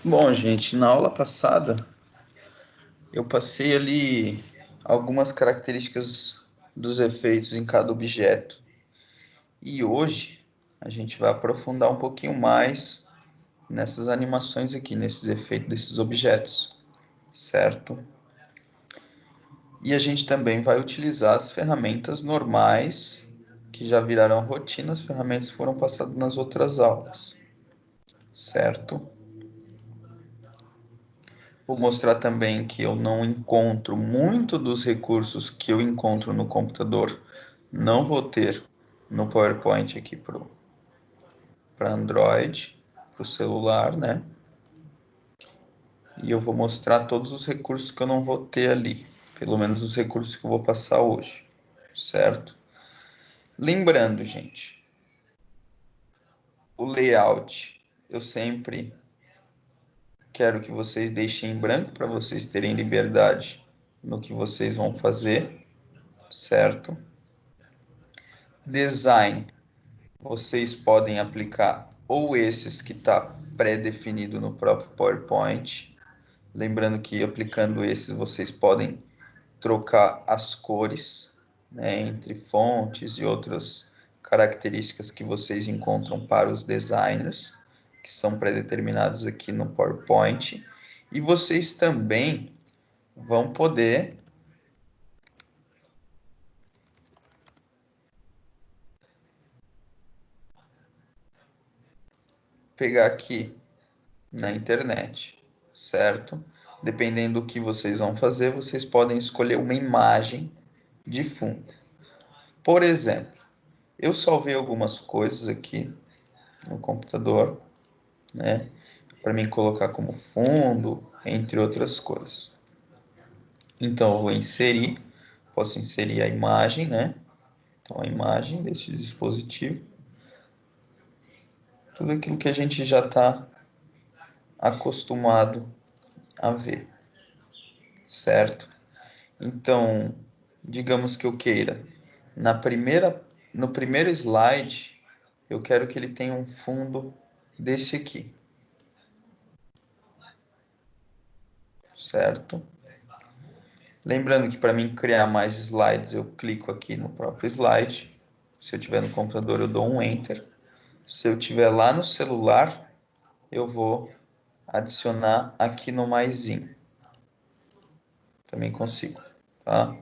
Bom, gente, na aula passada eu passei ali algumas características dos efeitos em cada objeto. E hoje a gente vai aprofundar um pouquinho mais nessas animações aqui, nesses efeitos desses objetos, certo? E a gente também vai utilizar as ferramentas normais que já viraram rotina, as ferramentas que foram passadas nas outras aulas, certo? Vou mostrar também que eu não encontro muito dos recursos que eu encontro no computador, não vou ter no PowerPoint aqui para Android, para o celular, né? E eu vou mostrar todos os recursos que eu não vou ter ali, pelo menos os recursos que eu vou passar hoje, certo? Lembrando, gente, o layout eu sempre quero que vocês deixem em branco para vocês terem liberdade no que vocês vão fazer, certo? Design, vocês podem aplicar ou esses que está pré-definido no próprio PowerPoint. Lembrando que aplicando esses vocês podem trocar as cores, né, entre fontes e outras características que vocês encontram para os designers, que são pré-determinados aqui no PowerPoint. E vocês também vão poder pegar aqui na internet, certo? Dependendo do que vocês vão fazer, vocês podem escolher uma imagem de fundo. Por exemplo, eu salvei algumas coisas aqui no computador, né, para mim colocar como fundo, entre outras coisas. Então, eu vou inserir, posso inserir a imagem, né? Então, a imagem desse dispositivo, tudo aquilo que a gente já está acostumado a ver, certo? Então, digamos que eu queira, no primeiro slide, eu quero que ele tenha um fundo desse aqui, certo? Lembrando que para mim criar mais slides, eu clico aqui no próprio slide. Se eu tiver no computador, eu dou um Enter. Se eu tiver lá no celular, eu vou adicionar aqui no maisinho. Também consigo, tá?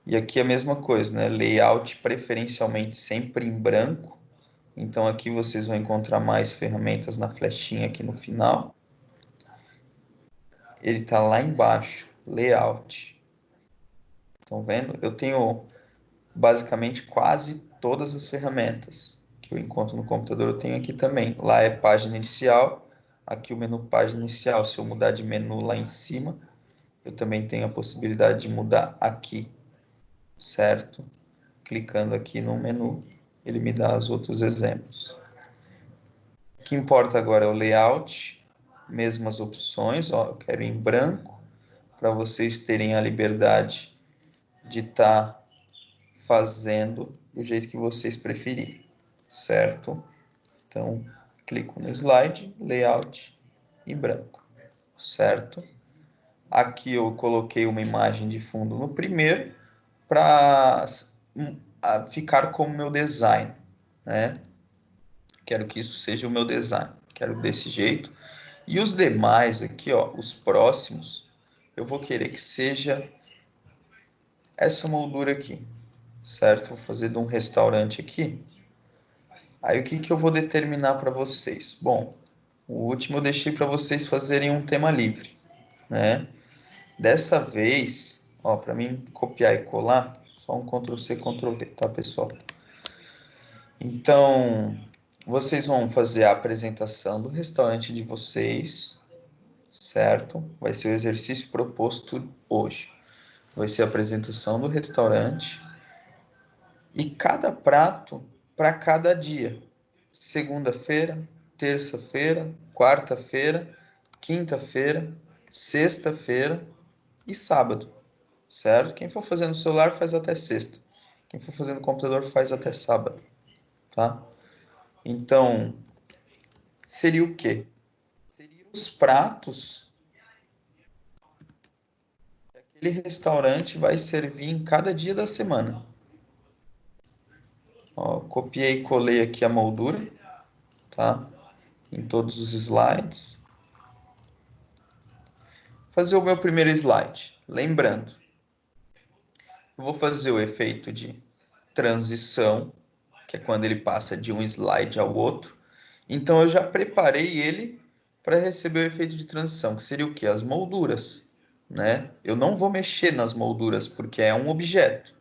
E aqui a mesma coisa, né? Layout preferencialmente sempre em branco. Então aqui vocês vão encontrar mais ferramentas na flechinha aqui no final. Ele está lá embaixo, Layout. Estão vendo? Eu tenho basicamente quase todas as ferramentas que eu encontro no computador eu tenho aqui também. Lá é página inicial, aqui o menu página inicial. Se eu mudar de menu lá em cima, eu também tenho a possibilidade de mudar aqui, certo? Clicando aqui no menu, ele me dá os outros exemplos. O que importa agora é o layout, mesmas opções, ó, eu quero em branco, para vocês terem a liberdade de estar fazendo do jeito que vocês preferirem, certo? Então, clico no slide, layout em branco, certo? Aqui eu coloquei uma imagem de fundo no primeiro para ficar como meu design, né? Quero que isso seja o meu design, quero desse jeito. E os demais aqui, ó, os próximos, eu vou querer que seja essa moldura aqui, certo? Vou fazer de um restaurante aqui. Aí o que que eu vou determinar para vocês? Bom, o último eu deixei para vocês fazerem um tema livre, né? Dessa vez, ó, para mim copiar e colar, só um Ctrl C, Ctrl V, tá, pessoal? Então, vocês vão fazer a apresentação do restaurante de vocês, certo? Vai ser o exercício proposto hoje. Vai ser a apresentação do restaurante e cada prato para cada dia. Segunda-feira, terça-feira, quarta-feira, quinta-feira, sexta-feira e sábado, certo? Quem for fazer no celular faz até sexta. Quem for fazer no computador faz até sábado, tá? Então, seria o quê? os pratos que aquele restaurante vai servir em cada dia da semana. Ó, copiei e colei aqui a moldura, tá? Em todos os slides. Fazer o meu primeiro slide. Lembrando, eu vou fazer o efeito de transição, que é quando ele passa de um slide ao outro. Então, eu já preparei ele para receber o efeito de transição, que seria o quê? As molduras, né? Eu não vou mexer nas molduras, porque é um objeto.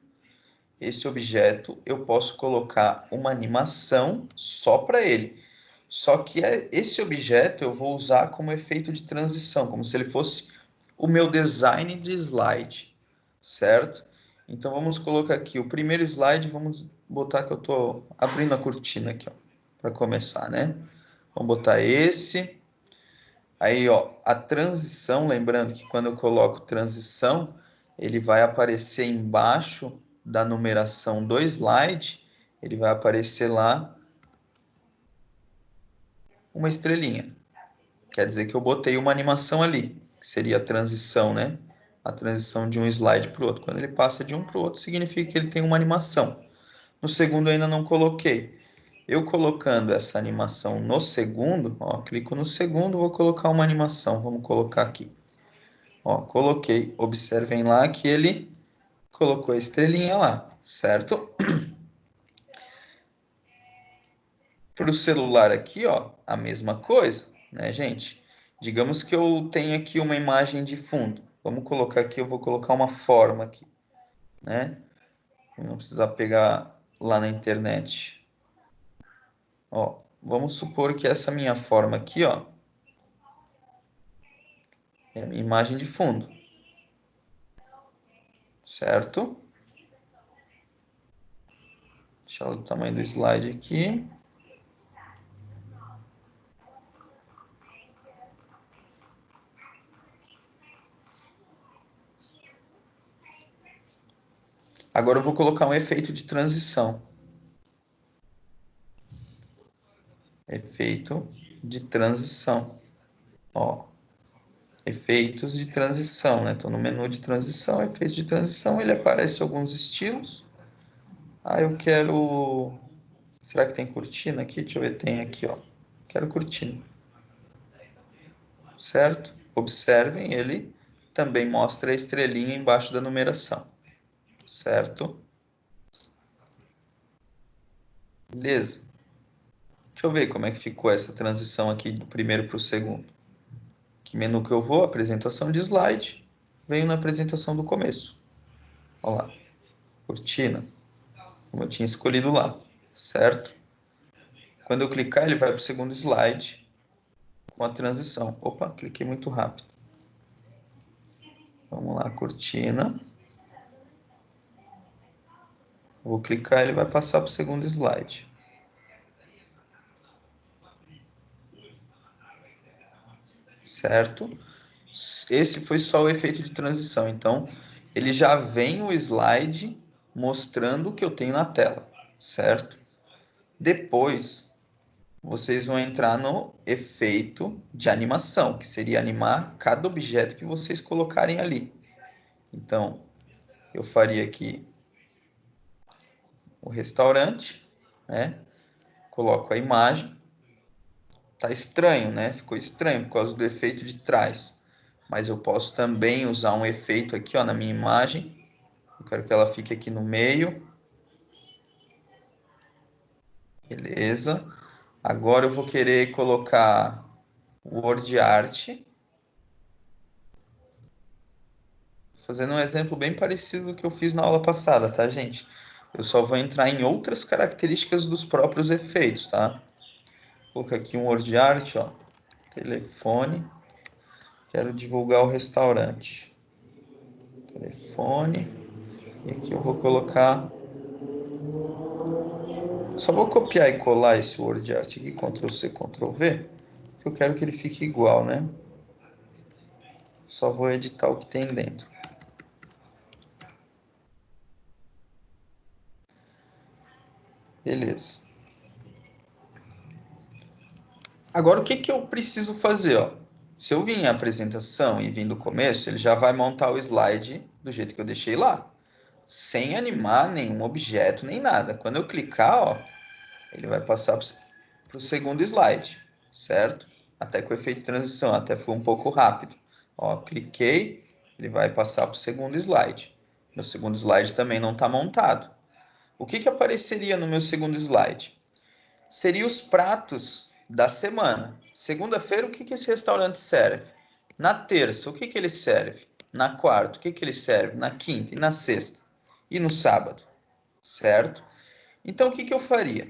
Esse objeto, eu posso colocar uma animação só para ele. Só que esse objeto eu vou usar como efeito de transição, como se ele fosse o meu design de slide, certo? Então vamos colocar aqui o primeiro slide, vamos botar que eu estou abrindo a cortina aqui, ó, para começar, né? Vamos botar esse. Aí, ó, a transição, lembrando que quando eu coloco transição, ele vai aparecer embaixo da numeração do slide, ele vai aparecer lá uma estrelinha. Quer dizer que eu botei uma animação ali, que seria a transição, né? A transição de um slide para o outro. Quando ele passa de um para o outro, significa que ele tem uma animação. No segundo, eu ainda não coloquei. Eu colocando essa animação no segundo, ó, clico no segundo, vou colocar uma animação. Vamos colocar aqui. Ó, coloquei. Observem lá que ele colocou a estrelinha lá, certo? Para o celular aqui, ó, a mesma coisa, né, gente? Digamos que eu tenho aqui uma imagem de fundo. Vamos colocar aqui, eu vou colocar uma forma aqui, né? Não precisar pegar lá na internet. Ó, vamos supor que essa minha forma aqui, ó, é a minha imagem de fundo, certo? Deixa eu ver o tamanho do slide aqui. Agora eu vou colocar um efeito de transição. Efeito de transição. Ó, efeitos de transição, né? Estou no menu de transição, efeitos de transição, ele aparece alguns estilos. Ah, eu quero... Será que tem cortina aqui? Deixa eu ver, tem aqui, ó. Quero cortina. Certo? Observem, ele também mostra a estrelinha embaixo da numeração. Certo? Beleza. Deixa eu ver como é que ficou essa transição aqui do primeiro para o segundo. Que menu que eu vou? Apresentação de slide. Venho na apresentação do começo. Olha lá. Cortina. Como eu tinha escolhido lá. Certo? Quando eu clicar, ele vai para o segundo slide com a transição. Opa, cliquei muito rápido. Vamos lá, cortina. Vou clicar, ele vai passar para o segundo slide. Certo? Esse foi só o efeito de transição. Então, ele já vem o slide mostrando o que eu tenho na tela. Certo? Depois, vocês vão entrar no efeito de animação, que seria animar cada objeto que vocês colocarem ali. Então, eu faria aqui o restaurante, né? Coloco a imagem. Tá estranho, né? Ficou estranho por causa do efeito de trás. Mas eu posso também usar um efeito aqui, ó, na minha imagem. Eu quero que ela fique aqui no meio. Beleza. Agora eu vou querer colocar o Word Art. Fazendo um exemplo bem parecido do que eu fiz na aula passada, tá, gente? Eu só vou entrar em outras características dos próprios efeitos, tá? Vou colocar aqui um Word Art, ó. Telefone. Quero divulgar o restaurante. Telefone. E aqui eu vou colocar... Só vou copiar e colar esse Word Art aqui, Ctrl C, Ctrl V, porque eu quero que ele fique igual, né? Só vou editar o que tem dentro. Beleza. Agora, o que que eu preciso fazer, ó? Se eu vim em apresentação e vim do começo, ele já vai montar o slide do jeito que eu deixei lá, sem animar nenhum objeto nem nada. Quando eu clicar, ó, ele vai passar para o segundo slide, certo? Até com o efeito de transição, até foi um pouco rápido. Ó, cliquei, ele vai passar para o segundo slide. Meu segundo slide também não está montado. O que que apareceria no meu segundo slide? Seria os pratos da semana. Segunda-feira, o que que esse restaurante serve? Na terça, o que que ele serve? Na quarta, o que que ele serve? Na quinta e na sexta. E no sábado, certo? Então, o que que eu faria?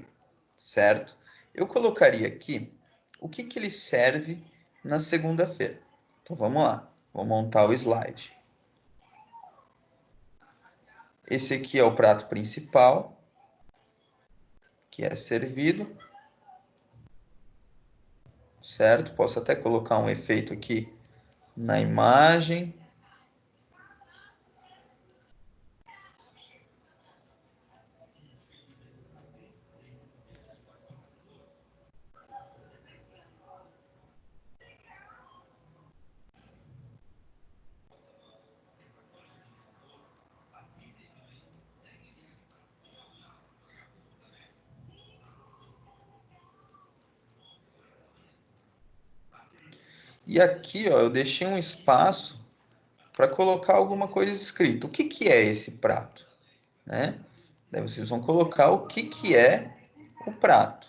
Certo? Eu colocaria aqui o que que ele serve na segunda-feira. Então, vamos lá. Vou montar o slide. Esse aqui é o prato principal, que é servido, certo? Posso até colocar um efeito aqui na imagem. E aqui, ó, eu deixei um espaço para colocar alguma coisa escrita. O que que é esse prato, né? Daí vocês vão colocar o que que é o prato.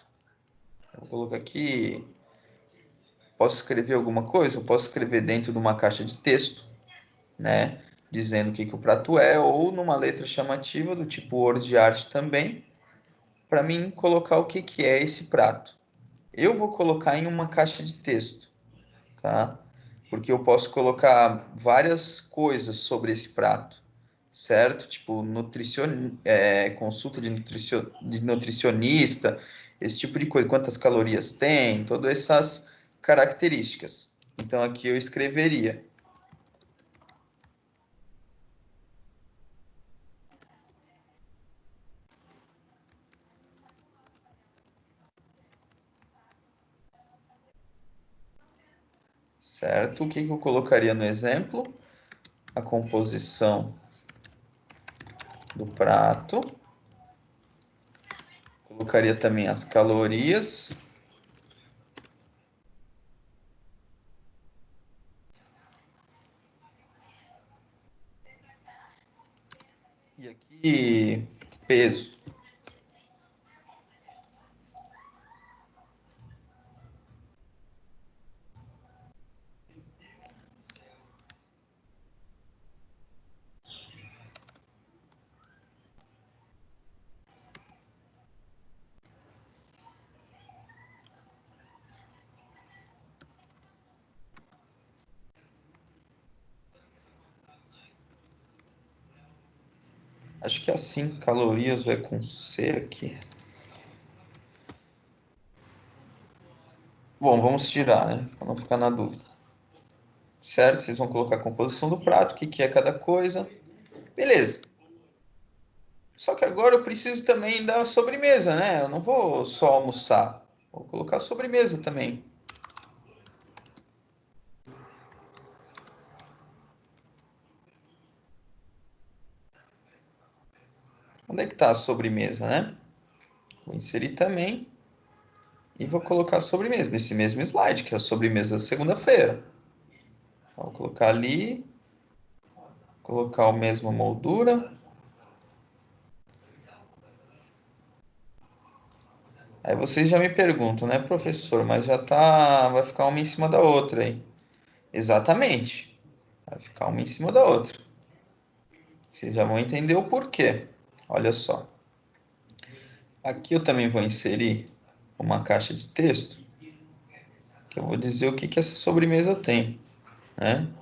Eu vou colocar aqui, posso escrever alguma coisa? Eu posso escrever dentro de uma caixa de texto, né? Dizendo o que que o prato é, ou numa letra chamativa do tipo Word de arte também, para mim colocar o que que é esse prato. Eu vou colocar em uma caixa de texto, tá? Porque eu posso colocar várias coisas sobre esse prato, certo? Tipo, consulta de nutricionista, esse tipo de coisa, quantas calorias tem, todas essas características. Então, aqui eu escreveria, certo? O que que eu colocaria no exemplo? A composição do prato. Colocaria também as calorias. E aqui, peso. Acho que assim, calorias vai com C aqui. Bom, vamos tirar, né? Para não ficar na dúvida. Certo? Vocês vão colocar a composição do prato, o que que é cada coisa. Beleza. Só que agora eu preciso também da sobremesa, né? Eu não vou só almoçar. Vou colocar sobremesa também. Onde é que está a sobremesa, né? Vou inserir também e vou colocar a sobremesa nesse mesmo slide, que é a sobremesa da segunda-feira. Vou colocar ali, colocar a mesma moldura. Aí vocês já me perguntam, né, professor, mas já tá, vai ficar uma em cima da outra aí. Exatamente. Vai ficar uma em cima da outra. Vocês já vão entender o porquê. Olha só. Aqui eu também vou inserir uma caixa de texto que eu vou dizer o que que essa sobremesa tem, né?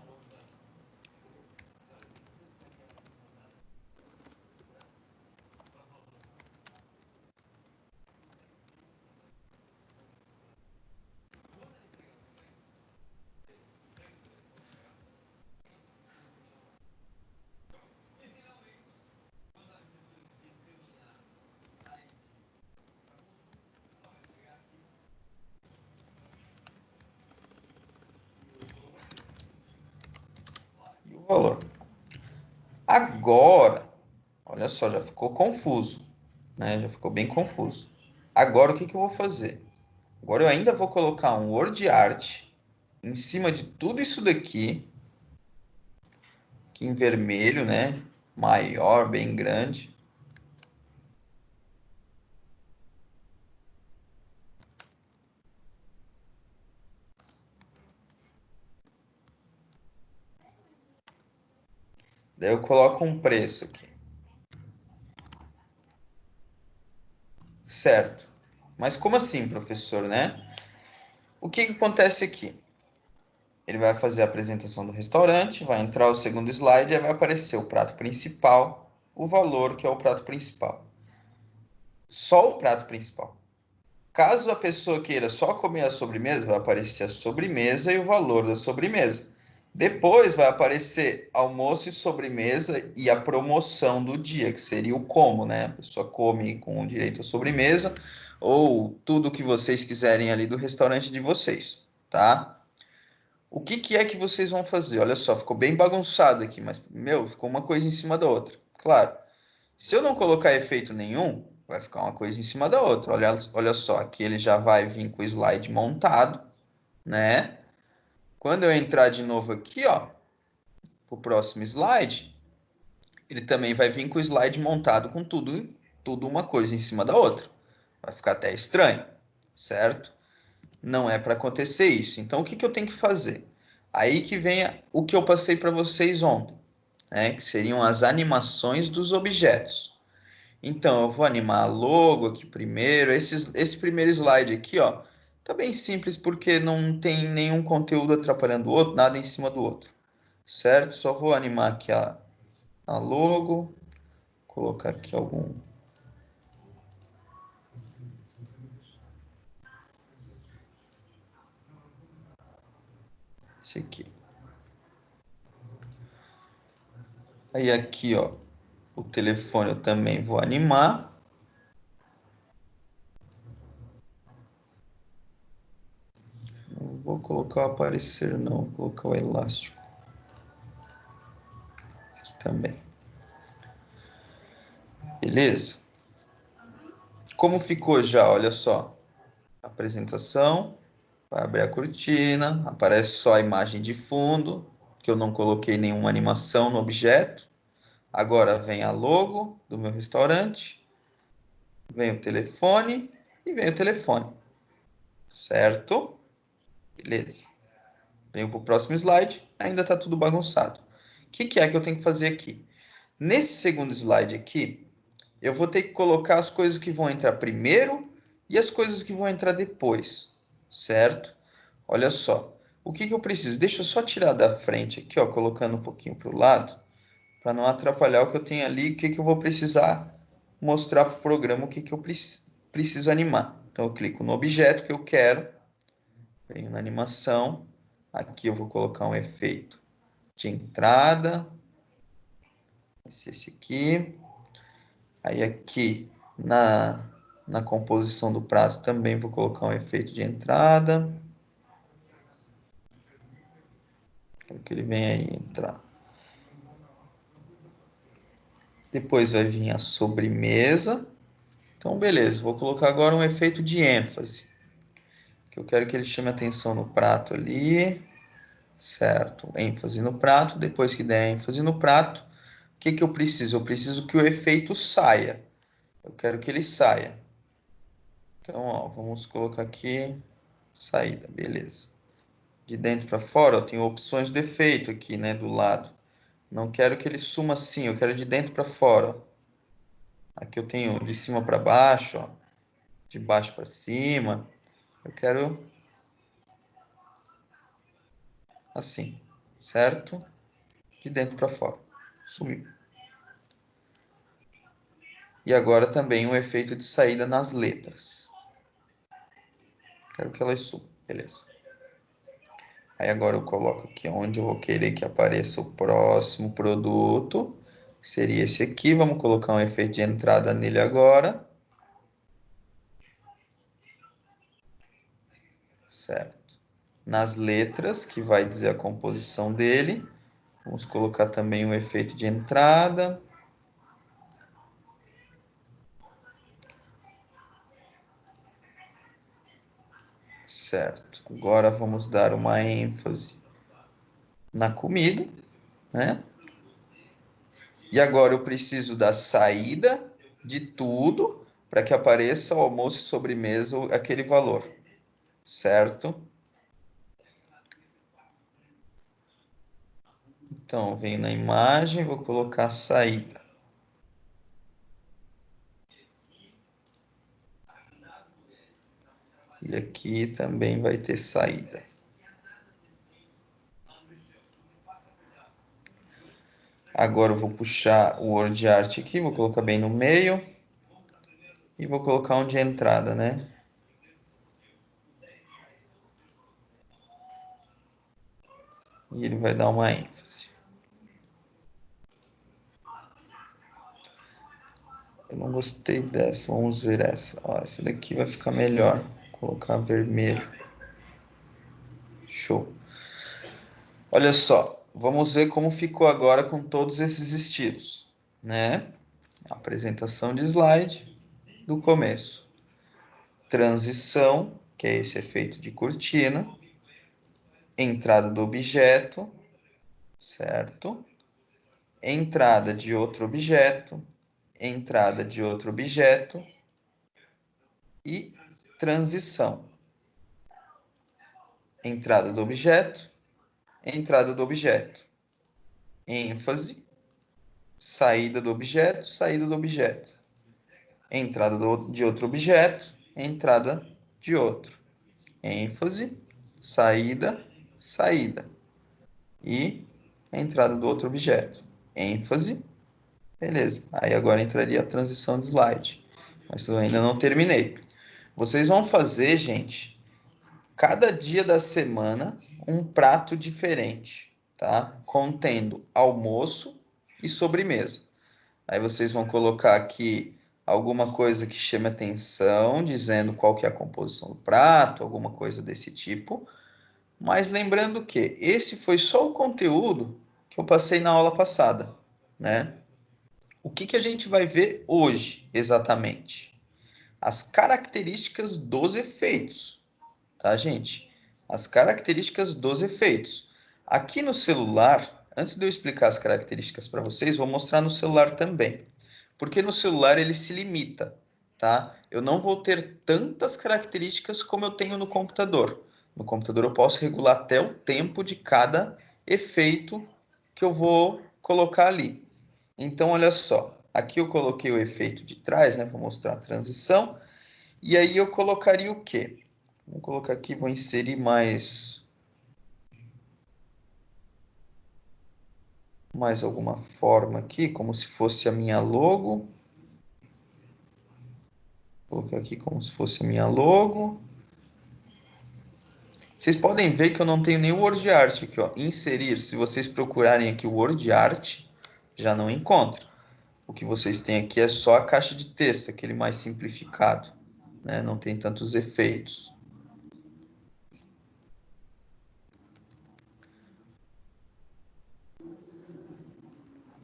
valor. Agora, olha só, já ficou confuso, né? Já ficou bem confuso. Agora, o que que eu vou fazer? Agora eu ainda vou colocar um word art em cima de tudo isso daqui, aqui em vermelho, né? Maior, bem grande. Daí eu coloco um preço aqui. Certo. Mas como assim, professor, né? O que que acontece aqui? Ele vai fazer a apresentação do restaurante, vai entrar o segundo slide e vai aparecer o prato principal, o valor que é o prato principal. Só o prato principal. Caso a pessoa queira só comer a sobremesa, vai aparecer a sobremesa e o valor da sobremesa. Depois vai aparecer almoço e sobremesa e a promoção do dia, que seria o como, né? A pessoa come com direito à sobremesa ou tudo que vocês quiserem ali do restaurante de vocês, tá? O que que é que vocês vão fazer? Olha só, ficou bem bagunçado aqui, mas, meu, ficou uma coisa em cima da outra. Claro, se eu não colocar efeito nenhum, vai ficar uma coisa em cima da outra. Olha só, aqui ele já vai vir com o slide montado, né? Quando eu entrar de novo aqui, ó, o próximo slide, ele também vai vir com o slide montado com tudo uma coisa em cima da outra. Vai ficar até estranho, certo? Não é para acontecer isso. Então, o que que eu tenho que fazer? Aí que vem o que eu passei para vocês ontem, né? Que seriam as animações dos objetos. Então, eu vou animar a logo aqui primeiro. Esse primeiro slide aqui, ó, tá bem simples porque não tem nenhum conteúdo atrapalhando o outro, nada em cima do outro, certo? Só vou animar aqui a logo, colocar aqui algum. Esse aqui. Aí aqui, ó, o telefone eu também vou animar. Não vou colocar o aparecer, não. Vou colocar o elástico aqui também. Beleza? Como ficou já? Olha só. Apresentação. Vai abrir a cortina. Aparece só a imagem de fundo, que eu não coloquei nenhuma animação no objeto. Agora vem a logo do meu restaurante. Vem o telefone e vem o telefone. Certo? Beleza. Venho para o próximo slide. Ainda está tudo bagunçado. O que que é que eu tenho que fazer aqui? Nesse segundo slide aqui, eu vou ter que colocar as coisas que vão entrar primeiro e as coisas que vão entrar depois, certo? Olha só, o que que eu preciso? Deixa eu só tirar da frente aqui, ó, colocando um pouquinho para o lado, para não atrapalhar o que eu tenho ali, o que que eu vou precisar mostrar para o programa, o que que eu preciso animar. Então, eu clico no objeto que eu quero, venho na animação, aqui eu vou colocar um efeito de entrada, esse aqui. Aí aqui na composição do prato também vou colocar um efeito de entrada. Quero que ele venha aí entrar. Depois vai vir a sobremesa. Então, beleza. Vou colocar agora um efeito de ênfase. Que eu quero que ele chame atenção no prato ali. Certo. ênfase no prato. Depois que der ênfase no prato, o que que eu preciso? Eu preciso que o efeito saia. Eu quero que ele saia. Então, ó, vamos colocar aqui saída. Beleza. De dentro para fora, eu tenho opções de efeito aqui, né, do lado. Não quero que ele suma assim, eu quero de dentro para fora. Aqui eu tenho de cima para baixo, ó, de baixo para cima. Eu quero assim, certo? De dentro para fora. Sumiu. E agora também um efeito de saída nas letras. Quero que elas sumam, beleza. Aí agora eu coloco aqui onde eu vou querer que apareça o próximo produto. Que seria esse aqui. Vamos colocar um efeito de entrada nele agora. Certo. Nas letras, que vai dizer a composição dele, Vamos colocar também o efeito de entrada. Certo. Agora vamos dar uma ênfase na comida, né? E agora eu preciso da saída de tudo para que apareça o almoço e sobremesa aquele valor, certo? Então, eu venho na imagem, vou colocar saída. E aqui também vai ter saída. Agora eu vou puxar o Word Art aqui, vou colocar bem no meio. E vou colocar onde é a entrada, né? E ele vai dar uma ênfase. Eu não gostei dessa, vamos ver essa. Ó, essa daqui vai ficar melhor. Vou colocar vermelho. Show. Olha só, vamos ver como ficou agora com todos esses estilos, né? Apresentação de slide do começo. Transição, que é esse efeito de cortina. Entrada do objeto, certo? Entrada de outro objeto, entrada de outro objeto e transição. Entrada do objeto, entrada do objeto. ênfase, saída do objeto, saída do objeto. Entrada de outro objeto, entrada de outro. ênfase, saída, saída. E entrada do outro objeto. ênfase, beleza. Aí agora entraria a transição de slide. Mas eu ainda não terminei. Vocês vão fazer, gente, cada dia da semana um prato diferente, tá? Contendo almoço e sobremesa. Aí vocês vão colocar aqui alguma coisa que chame atenção, dizendo qual que é a composição do prato, alguma coisa desse tipo. Mas lembrando que esse foi só o conteúdo que eu passei na aula passada, né? O que que a gente vai ver hoje, exatamente? As características dos efeitos, tá, gente? As características dos efeitos. Aqui no celular, antes de eu explicar as características para vocês, vou mostrar no celular também. Porque no celular ele se limita, tá? Eu não vou ter tantas características como eu tenho no computador. No computador eu posso regular até o tempo de cada efeito que eu vou colocar ali. Então, olha só. Aqui eu coloquei o efeito de trás, né? Vou mostrar a transição. E aí eu colocaria o quê? Vou colocar aqui, vou inserir mais alguma forma aqui, como se fosse a minha logo. Vou colocar aqui como se fosse a minha logo. Vocês podem ver que eu não tenho nem o Word Art aqui, ó. Inserir, se vocês procurarem aqui o Word Art, já não encontra. O que vocês têm aqui é só a caixa de texto, aquele mais simplificado, né? Não tem tantos efeitos.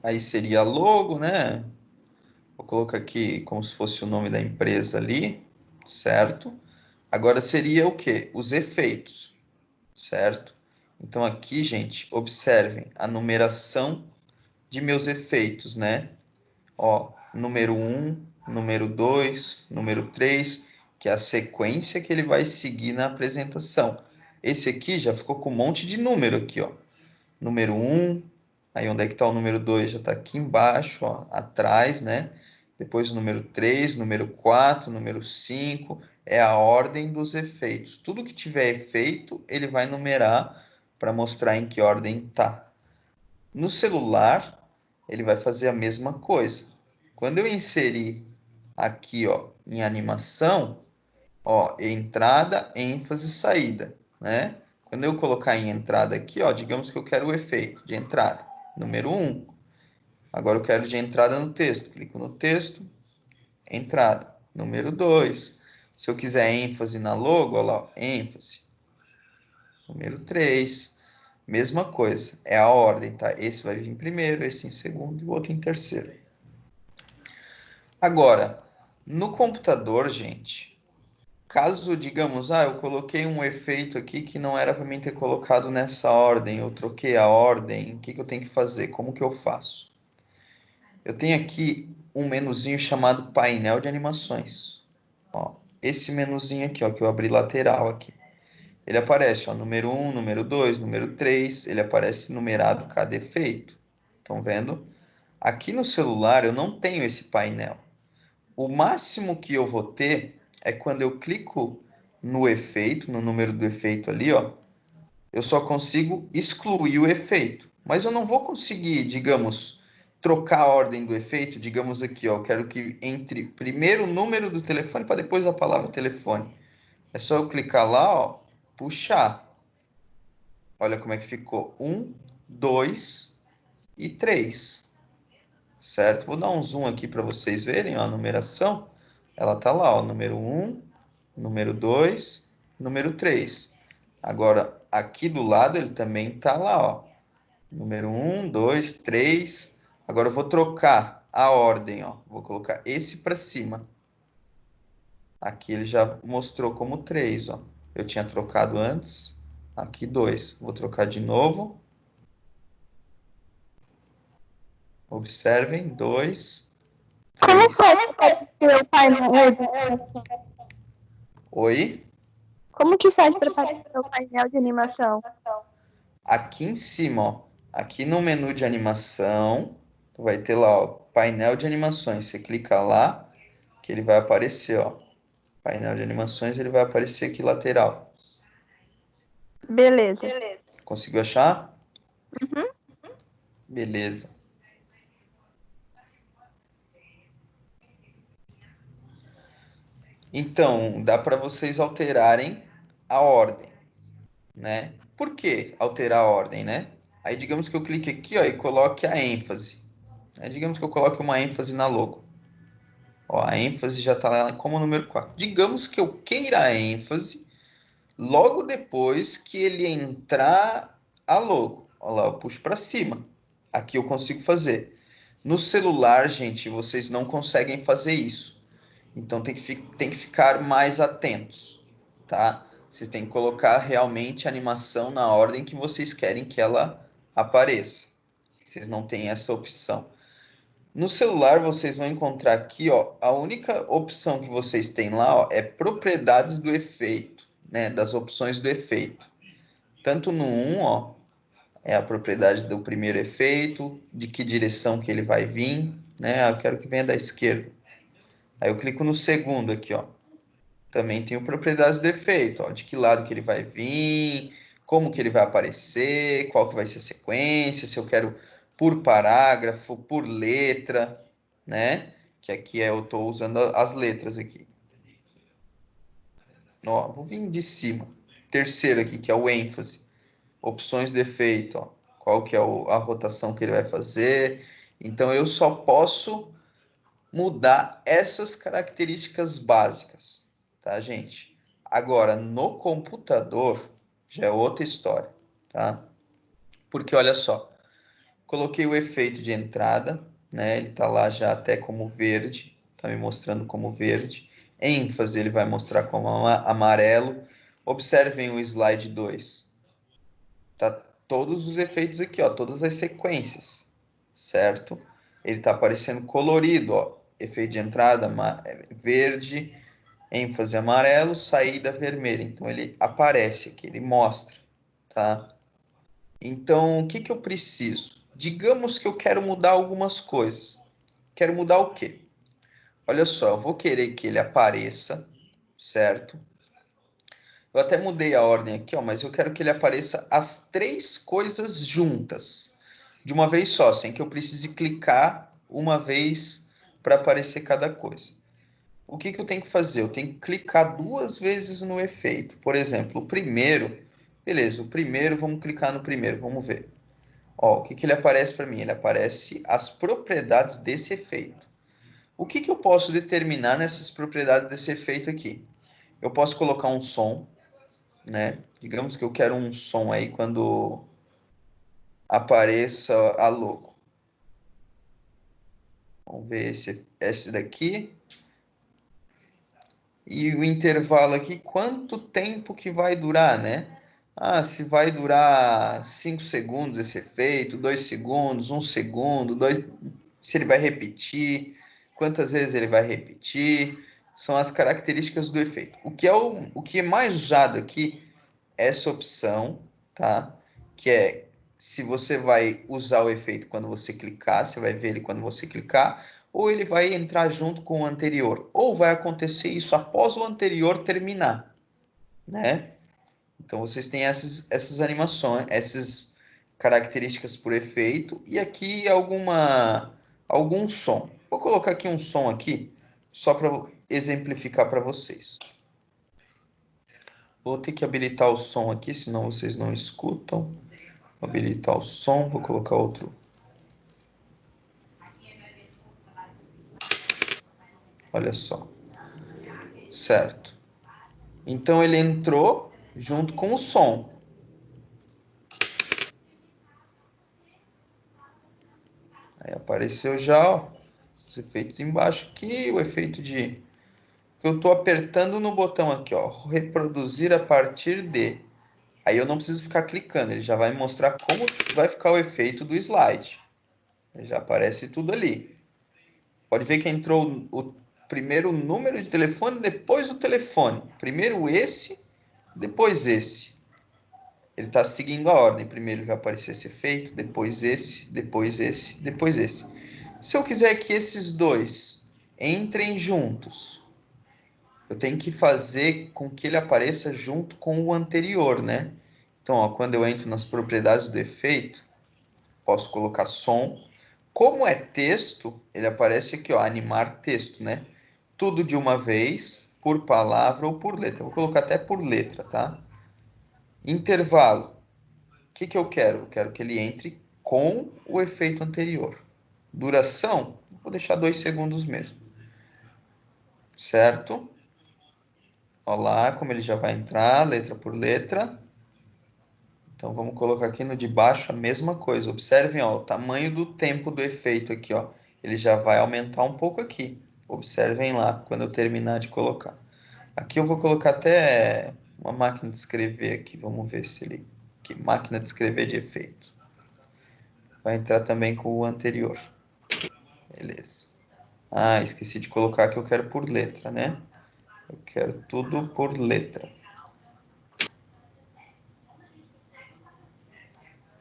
Aí seria logo, né? Vou colocar aqui como se fosse o nome da empresa ali, certo? Agora seria o quê? Os efeitos, certo? Então aqui, gente, observem a numeração de meus efeitos, né? Ó, número 1, número 2, número 3, que é a sequência que ele vai seguir na apresentação. Esse aqui já ficou com um monte de número aqui, ó. Número 1, aí onde é que está o número 2? Já está aqui embaixo, ó, atrás, né? Depois o número 3, número 4, número 5, é a ordem dos efeitos. Tudo que tiver efeito, ele vai numerar para mostrar em que ordem está. No celular, ele vai fazer a mesma coisa. Quando eu inserir aqui, ó, em animação, ó, entrada, ênfase, saída, né? Quando eu colocar em entrada aqui, ó, digamos que eu quero o efeito de entrada, número 1. Agora eu quero de entrada no texto. Clico no texto, entrada, número 2. Se eu quiser ênfase na logo, ó lá, ó, ênfase, número 3. Mesma coisa, é a ordem, tá? Esse vai vir em primeiro, esse em segundo e o outro em terceiro. Agora, no computador, gente, caso, digamos, eu coloquei um efeito aqui que não era para mim ter colocado nessa ordem, eu troquei a ordem, o que que eu tenho que fazer? Como que eu faço? Eu tenho aqui um menuzinho chamado painel de animações. Ó, esse menuzinho aqui, ó, que eu abri lateral aqui. Ele aparece, ó, número 1, número 2, número 3, ele aparece numerado cada efeito. Estão vendo? Aqui no celular eu não tenho esse painel. O máximo que eu vou ter é quando eu clico no efeito, no número do efeito ali, ó, eu só consigo excluir o efeito. Mas eu não vou conseguir, digamos, trocar a ordem do efeito, digamos aqui, ó, eu quero que entre primeiro o número do telefone para depois a palavra telefone. É só eu clicar lá, ó, puxar. Olha como é que ficou. 1, 2 e 3. Certo? Vou dar um zoom aqui para vocês verem, ó, a numeração. Ela tá lá, ó, número 1, número 2, número 3. Agora, aqui do lado ele também tá lá, ó. Número 1, 2, 3. Agora eu vou trocar a ordem, ó. Vou colocar esse para cima. Aqui ele já mostrou como 3, ó. Eu tinha trocado antes. Aqui 2. Vou trocar de novo. Observem, 2, Como 3. faz para ter o painel de animação? Oi? Como que faz para aparecer o painel de animação? Aqui em cima, ó, aqui no menu de animação, vai ter lá, ó, painel de animações. Você clica lá, que ele vai aparecer, ó. Painel de animações, ele vai aparecer aqui lateral. Beleza. Conseguiu achar? Uhum. Beleza. Então, dá para vocês alterarem a ordem, né? Por que alterar a ordem, né? Aí, digamos que eu clique aqui, ó, e coloque a ênfase. Digamos que eu coloque uma ênfase na logo. Ó, a ênfase já está lá como número 4. Digamos que eu queira a ênfase logo depois que ele entrar a logo. Olha lá, eu puxo para cima. Aqui eu consigo fazer. No celular, gente, vocês não conseguem fazer isso. Então tem que ficar mais atentos, tá? Vocês têm que colocar realmente a animação na ordem que vocês querem que ela apareça. Vocês não têm essa opção. No celular, vocês vão encontrar aqui, ó, a única opção que vocês têm lá, ó, é propriedades do efeito, né, das opções do efeito. Tanto no 1, ó, é a propriedade do primeiro efeito, de que direção que ele vai vir, né? Eu quero que venha da esquerda. Aí eu clico no segundo aqui, ó. Também tenho propriedades do efeito, ó, de que lado que ele vai vir, como que ele vai aparecer, qual que vai ser a sequência, se eu quero por parágrafo, por letra, né? Que aqui eu estou usando as letras aqui. Ó, vou vir de cima. Terceiro aqui, que é o ênfase. Opções de efeito, ó. Qual que é a rotação que ele vai fazer. Então eu só posso mudar essas características básicas, tá, gente? Agora, no computador, já é outra história, tá? Porque olha só, coloquei o efeito de entrada, né? Ele tá lá já até como verde, tá me mostrando como verde. ênfase, ele vai mostrar como amarelo. Observem o slide 2. Tá todos os efeitos aqui, ó, todas as sequências, certo? Ele tá aparecendo colorido, ó. Efeito de entrada verde, ênfase amarelo, saída vermelha. Então ele aparece aqui, ele mostra, tá? Então o que que eu preciso? Digamos que eu quero mudar algumas coisas. Quero mudar o quê? Olha só, eu vou querer que ele apareça, certo? Eu até mudei a ordem aqui, ó, mas eu quero que ele apareça as três coisas juntas, de uma vez só, sem que eu precise clicar uma vez para aparecer cada coisa. O que que eu tenho que fazer? Eu tenho que clicar duas vezes no efeito. Por exemplo, o primeiro, beleza, o primeiro, vamos clicar no primeiro, vamos ver. Ó, o que que ele aparece para mim? Ele aparece as propriedades desse efeito. O que que eu posso determinar nessas propriedades desse efeito aqui? Eu posso colocar um som, né? Digamos que eu quero um som aí quando apareça a logo. Vamos ver esse daqui. E o intervalo aqui, quanto tempo que vai durar, né? Ah, se vai durar 5 segundos esse efeito, 2 segundos, 1 segundo, se ele vai repetir, quantas vezes ele vai repetir, são as características do efeito. O que é mais usado aqui é essa opção, tá? Que é se você vai usar o efeito quando você clicar, você vai ver ele quando você clicar, ou ele vai entrar junto com o anterior, ou vai acontecer isso após o anterior terminar, né? Então vocês têm essas animações, essas características por efeito e aqui algum som. Vou colocar aqui um som aqui só para exemplificar para vocês. Vou ter que habilitar o som aqui, senão vocês não escutam. Vou habilitar o som, vou colocar outro. Olha só. Certo. Então ele entrou junto com o som. Aí apareceu já, ó, os efeitos embaixo aqui, o efeito de que eu estou apertando no botão aqui, ó, reproduzir a partir de. Aí eu não preciso ficar clicando, ele já vai mostrar como vai ficar o efeito do slide. Já aparece tudo ali. Pode ver que entrou o primeiro número de telefone, depois o telefone. Primeiro esse, depois esse. Ele está seguindo a ordem. Primeiro vai aparecer esse efeito, depois esse, depois esse, depois esse. Se eu quiser que esses dois entrem juntos, eu tenho que fazer com que ele apareça junto com o anterior, né? Então, ó, quando eu entro nas propriedades do efeito, posso colocar som. Como é texto, ele aparece aqui, ó, animar texto, né? Tudo de uma vez, por palavra ou por letra. Vou colocar até por letra, tá? Intervalo. O que que eu quero? Eu quero que ele entre com o efeito anterior. Duração, vou deixar 2 segundos mesmo. Certo? Olha lá como ele já vai entrar, letra por letra. Então vamos colocar aqui no de baixo a mesma coisa. Observem, ó, o tamanho do tempo do efeito aqui, ó. Ele já vai aumentar um pouco aqui. Observem lá quando eu terminar de colocar. Aqui eu vou colocar até uma máquina de escrever aqui. Vamos ver se ele... Aqui, máquina de escrever de efeito. Vai entrar também com o anterior. Beleza. Ah, esqueci de colocar que eu quero por letra, né? Eu quero tudo por letra.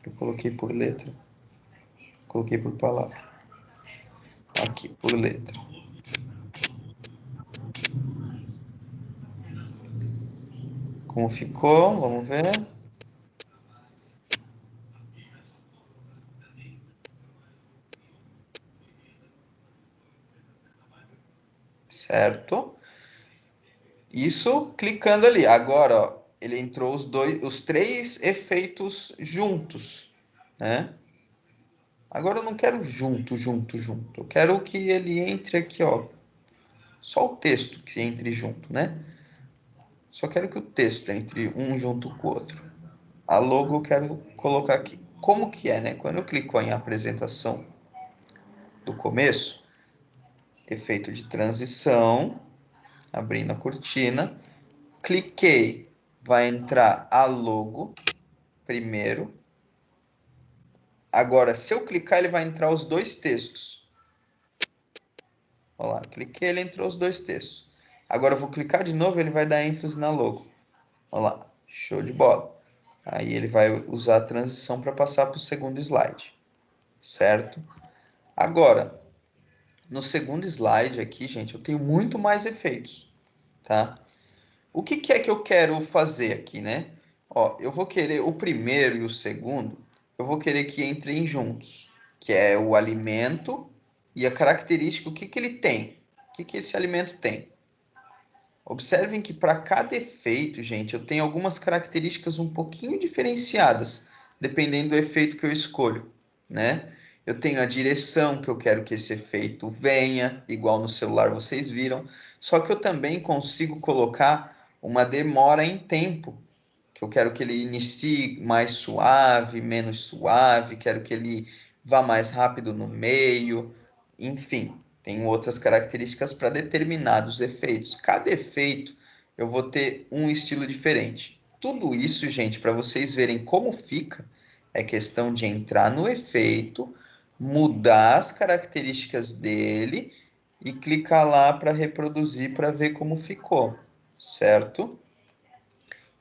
Eu coloquei por letra. Coloquei por palavra. Aqui, por letra. Como ficou? Vamos ver. Certo? Isso clicando ali. Agora, ó, ele entrou os três efeitos juntos, né? Agora eu não quero junto, junto, junto. Eu quero que ele entre aqui, ó. Só o texto que entre junto, né? Só quero que o texto entre um junto com o outro. A logo eu quero colocar aqui. Como que é, né? Quando eu clico em apresentação do começo, efeito de transição, abrindo a cortina, cliquei, vai entrar a logo primeiro. Agora, se eu clicar, ele vai entrar os dois textos. Olha lá, cliquei, ele entrou os dois textos. Agora eu vou clicar de novo, ele vai dar ênfase na logo. Olha lá, show de bola. Aí ele vai usar a transição para passar para o segundo slide, certo? Agora, no segundo slide aqui, gente, eu tenho muito mais efeitos, tá? O que que é que eu quero fazer aqui, né? Ó, eu vou querer o primeiro e o segundo, eu vou querer que entrem juntos, que é o alimento e a característica, o que que ele tem? O que que esse alimento tem? Observem que para cada efeito, gente, eu tenho algumas características um pouquinho diferenciadas, dependendo do efeito que eu escolho, né? Eu tenho a direção que eu quero que esse efeito venha, igual no celular vocês viram, só que eu também consigo colocar uma demora em tempo, que eu quero que ele inicie mais suave, menos suave, quero que ele vá mais rápido no meio, enfim, tem outras características para determinados efeitos. Cada efeito eu vou ter um estilo diferente. Tudo isso, gente, para vocês verem como fica, é questão de entrar no efeito, mudar as características dele e clicar lá para reproduzir para ver como ficou, certo?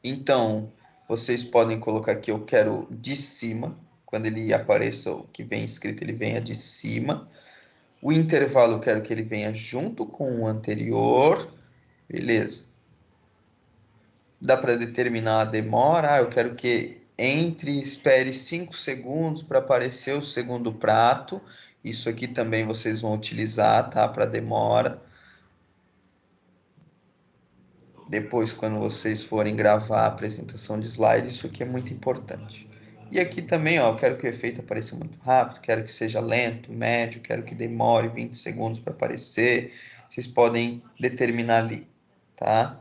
Então, vocês podem colocar aqui, eu quero de cima, quando ele apareça o que vem escrito, ele venha de cima. O intervalo eu quero que ele venha junto com o anterior, beleza. Dá para determinar a demora, eu quero que entre, espere 5 segundos para aparecer o segundo prato. Isso aqui também vocês vão utilizar, tá? Para demora. Depois, quando vocês forem gravar a apresentação de slides, isso aqui é muito importante. E aqui também, ó, eu quero que o efeito apareça muito rápido, quero que seja lento, médio, quero que demore 20 segundos para aparecer. Vocês podem determinar ali, tá?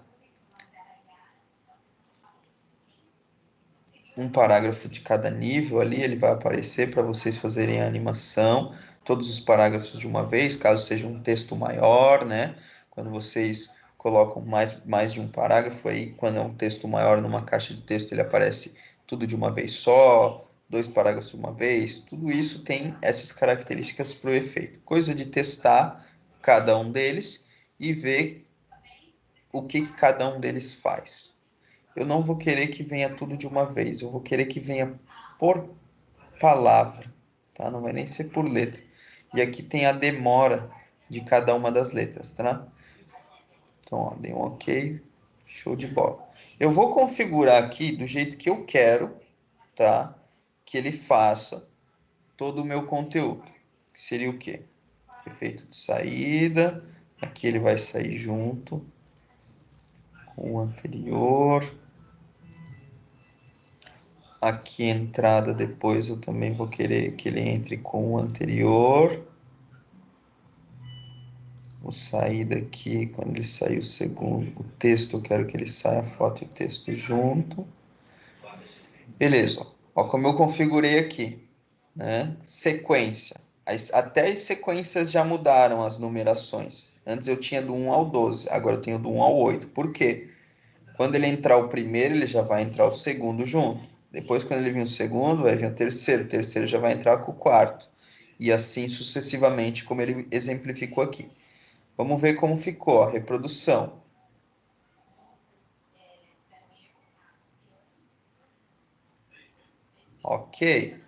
Um parágrafo de cada nível ali, ele vai aparecer para vocês fazerem a animação, todos os parágrafos de uma vez, caso seja um texto maior, né? Quando vocês colocam mais de um parágrafo aí, quando é um texto maior numa caixa de texto, ele aparece tudo de uma vez só, 2 parágrafos de uma vez, tudo isso tem essas características para o efeito. Coisa de testar cada um deles e ver o que cada um deles faz. Eu não vou querer que venha tudo de uma vez, eu vou querer que venha por palavra, tá? Não vai nem ser por letra. E aqui tem a demora de cada uma das letras, tá? Então, ó, dei um OK, show de bola. Eu vou configurar aqui do jeito que eu quero, tá? Que ele faça todo o meu conteúdo. Que seria o quê? Efeito de saída, aqui ele vai sair junto com o anterior. Aqui entrada depois eu também vou querer que ele entre com o anterior. O saída aqui, quando ele sair o segundo, o texto eu quero que ele saia a foto e o texto junto. Beleza, ó como eu configurei aqui, né? Sequência. Até as sequências já mudaram as numerações. Antes eu tinha do 1 ao 12, agora eu tenho do 1 ao 8. Por quê? Quando ele entrar o primeiro, ele já vai entrar o segundo junto. Depois, quando ele vir o segundo, vai vir o terceiro já vai entrar com o quarto. E assim sucessivamente, como ele exemplificou aqui. Vamos ver como ficou a reprodução. Ok,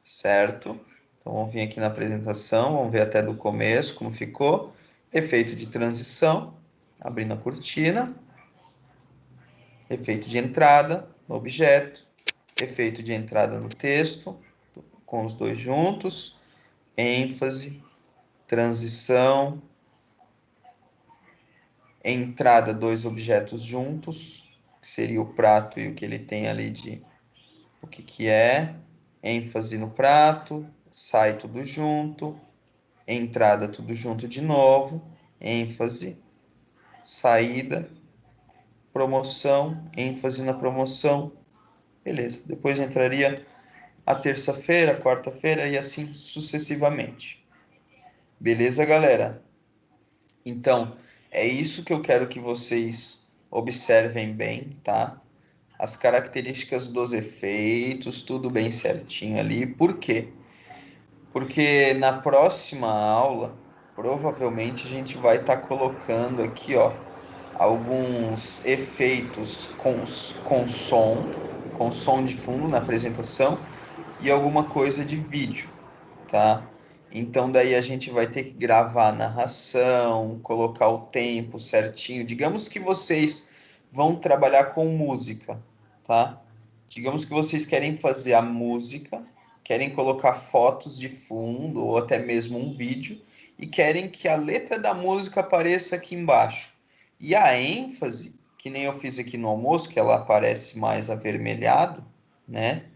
certo? Então vamos vir aqui na apresentação, vamos ver até do começo como ficou. Efeito de transição, abrindo a cortina. Efeito de entrada no objeto. Efeito de entrada no texto, com os dois juntos. ênfase, transição, entrada, dois objetos juntos, que seria o prato e o que ele tem ali de o que é, ênfase no prato, sai tudo junto, entrada tudo junto de novo, ênfase, saída, promoção, ênfase na promoção, beleza. Depois entraria a terça-feira, a quarta-feira e assim sucessivamente. Beleza, galera? Então, é isso que eu quero que vocês observem bem, tá? As características dos efeitos, tudo bem certinho ali. Por quê? Porque na próxima aula, provavelmente a gente vai estar colocando aqui, ó, alguns efeitos com som de fundo na apresentação e alguma coisa de vídeo, tá? Então daí a gente vai ter que gravar a narração, colocar o tempo certinho. Digamos que vocês vão trabalhar com música, tá? Digamos que vocês querem fazer a música, querem colocar fotos de fundo ou até mesmo um vídeo e querem que a letra da música apareça aqui embaixo. E a ênfase, que nem eu fiz aqui no almoço, que ela aparece mais avermelhado, né?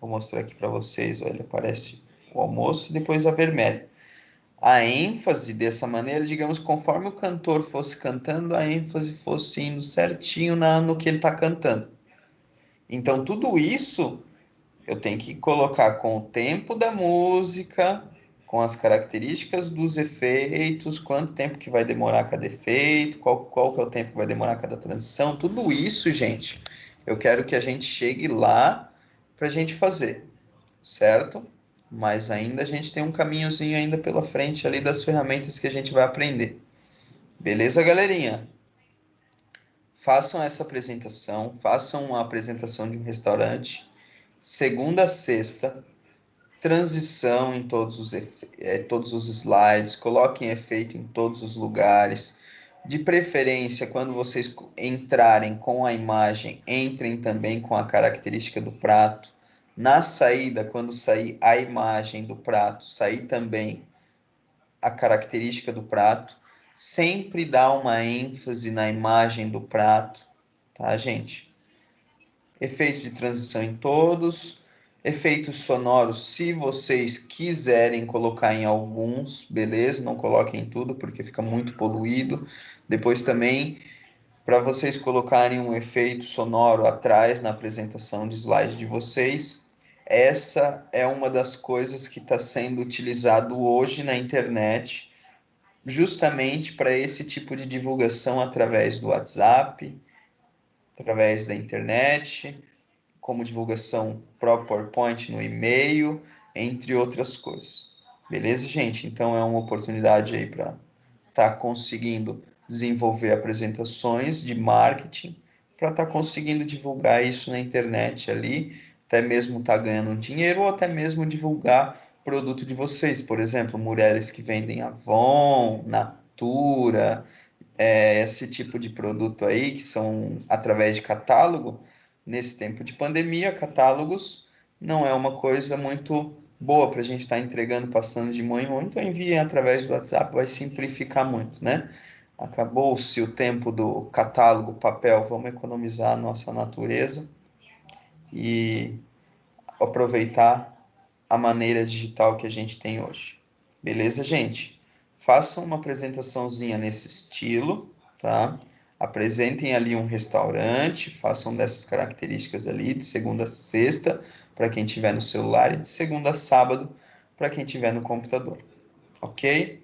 Vou mostrar aqui para vocês, olha, aparece o almoço e depois a vermelha. A ênfase dessa maneira, digamos, conforme o cantor fosse cantando, a ênfase fosse indo certinho no que ele está cantando. Então, tudo isso eu tenho que colocar com o tempo da música, com as características dos efeitos, quanto tempo que vai demorar cada efeito, qual que é o tempo que vai demorar cada transição, tudo isso, gente, eu quero que a gente chegue lá para a gente fazer, certo? Mas ainda a gente tem um caminhozinho ainda pela frente ali das ferramentas que a gente vai aprender. Beleza, galerinha? Façam essa apresentação, façam uma apresentação de um restaurante, segunda a sexta, transição em todos os slides, coloquem efeito em todos os lugares. De preferência, quando vocês entrarem com a imagem, entrem também com a característica do prato. Na saída, quando sair a imagem do prato, sair também a característica do prato. Sempre dá uma ênfase na imagem do prato, tá, gente? Efeitos de transição em todos, efeitos sonoros, se vocês quiserem colocar em alguns, beleza? Não coloquem em tudo, porque fica muito poluído. Depois também, para vocês colocarem um efeito sonoro atrás na apresentação de slide de vocês, essa é uma das coisas que está sendo utilizado hoje na internet, justamente para esse tipo de divulgação através do WhatsApp, através da internet, como divulgação próprio PowerPoint no e-mail, entre outras coisas. Beleza, gente? Então é uma oportunidade aí para estar conseguindo desenvolver apresentações de marketing, para estar conseguindo divulgar isso na internet ali, até mesmo estar ganhando dinheiro ou até mesmo divulgar produto de vocês. Por exemplo, mulheres que vendem Avon, Natura, esse tipo de produto aí, que são através de catálogo. Nesse tempo de pandemia, catálogos não é uma coisa muito boa para a gente estar entregando, passando de mão em mão. Então enviem através do WhatsApp, vai simplificar muito, né? Acabou-se o tempo do catálogo, papel, vamos economizar a nossa natureza e aproveitar a maneira digital que a gente tem hoje. Beleza, gente? Façam uma apresentaçãozinha nesse estilo, tá? Apresentem ali um restaurante, façam dessas características ali, de segunda a sexta, para quem tiver no celular, e de segunda a sábado, para quem tiver no computador. Ok?